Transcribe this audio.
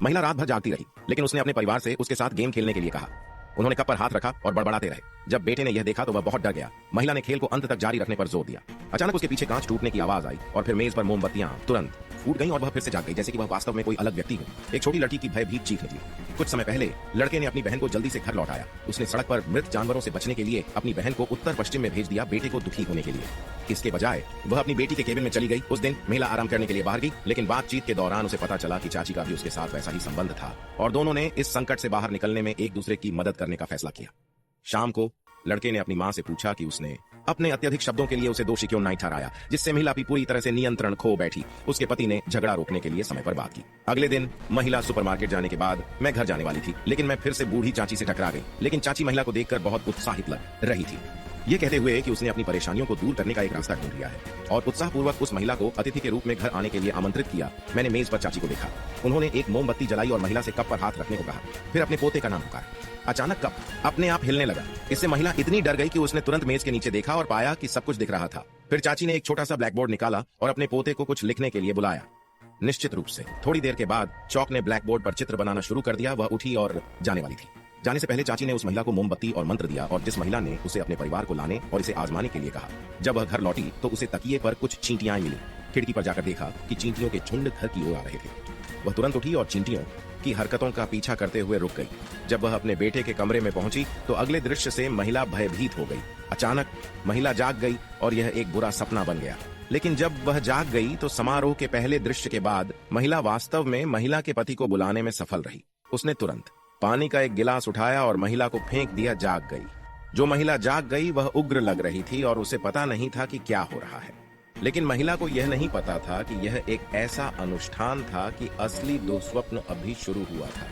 महिला रात भर जागती रही, लेकिन उसने अपने परिवार से उसके साथ गेम खेलने के लिए कहा। उन्होंने कप पर हाथ रखा और बड़बड़ाते रहे। जब बेटे ने यह देखा तो वह बहुत डर गया। महिला ने खेल को अंत तक जारी रखने पर जोर दिया। अचानक उसके पीछे कांच टूटने की आवाज आई और फिर मेज पर मोमबत्तियां तुरंत फूट गईं और वह फिर से जाग गई, जैसे कि वह वास्तव में कोई अलग व्यक्ति हो। एक छोटी लड़की की भयभीत चीख निकली। कुछ समय पहले लड़के ने अपनी बहन को जल्दी से घर लौटाया। उसने सड़क पर मृत जानवरों से बचने के लिए अपनी बहन को उत्तर पश्चिम में भेज दिया, बेटे को दुखी होने के लिए। इसके बजाय वह अपनी बेटी के केबिन में चली गई। उस दिन महिला आराम करने के लिए बाहर गई, लेकिन बातचीत के दौरान उसे पता चला कि चाची का भी उसके साथ वैसा ही संबंध था और दोनों ने इस संकट से बाहर निकलने में एक दूसरे की मदद करने का फैसला किया। शाम को लड़के ने अपनी मां से पूछा कि उसने अपने अत्यधिक शब्दों के लिए उसे दोषी क्यों नहीं ठहराया, जिससे महिला भी पूरी तरह से नियंत्रण खो बैठी। उसके पति ने झगड़ा रोकने के लिए समय पर बात की। अगले दिन महिला सुपरमार्केट जाने के बाद मैं घर जाने वाली थी, लेकिन मैं फिर से बूढ़ी चाची से टकरा गई। लेकिन चाची महिला को देखकर बहुत उत्साहित लग रही थी, ये कहते हुए कि उसने अपनी परेशानियों को दूर करने का एक रास्ता ढूंढ लिया है, और उत्साहपूर्वक उस महिला को अतिथि के रूप में घर आने के लिए आमंत्रित किया। मैंने मेज पर चाची को देखा। उन्होंने एक मोमबत्ती जलाई और महिला से कप पर हाथ रखने को कहा। फिर अपने पोते का नाम पुकारा। अचानक कप अपने आप हिलने लगा। इससे महिला इतनी डर गई कि उसने तुरंत मेज के नीचे देखा और पाया कि सब कुछ दिख रहा था। फिर चाची ने एक छोटा सा ब्लैक बोर्ड निकाला और अपने पोते को कुछ लिखने के लिए बुलाया। निश्चित रूप से थोड़ी देर के बाद चौक ने ब्लैक बोर्ड पर चित्र बनाना शुरू कर दिया। वह उठी और जाने वाली थी। जाने से पहले चाची ने उस महिला को मोमबत्ती और मंत्र दिया, और जिस महिला ने उसे अपने परिवार को लाने और इसे आजमाने के लिए कहा। जब वह घर लौटी तो उसे तकिए पर कुछ चींटियां मिली। खिड़की पर जाकर देखा कि चींटियों के झुंड घर की ओर आ रहे थे। वह तुरंत उठी और चींटियों की हरकतों का पीछा करते हुए रुक गई। जब वह अपने बेटे के कमरे में पहुंची तो अगले दृश्य से महिला भयभीत हो गई। अचानक महिला जाग गई और यह एक बुरा सपना बन गया। लेकिन जब वह जाग गई तो समारोह के पहले दृश्य के बाद महिला वास्तव में महिला के पति को बुलाने में सफल रही। उसने तुरंत पानी का एक गिलास उठाया और महिला को फेंक दिया। जाग गई। जो महिला जाग गई वह उग्र लग रही थी और उसे पता नहीं था कि क्या हो रहा है। लेकिन महिला को यह नहीं पता था कि यह एक ऐसा अनुष्ठान था कि असली दुस्वप्न अभी शुरू हुआ था।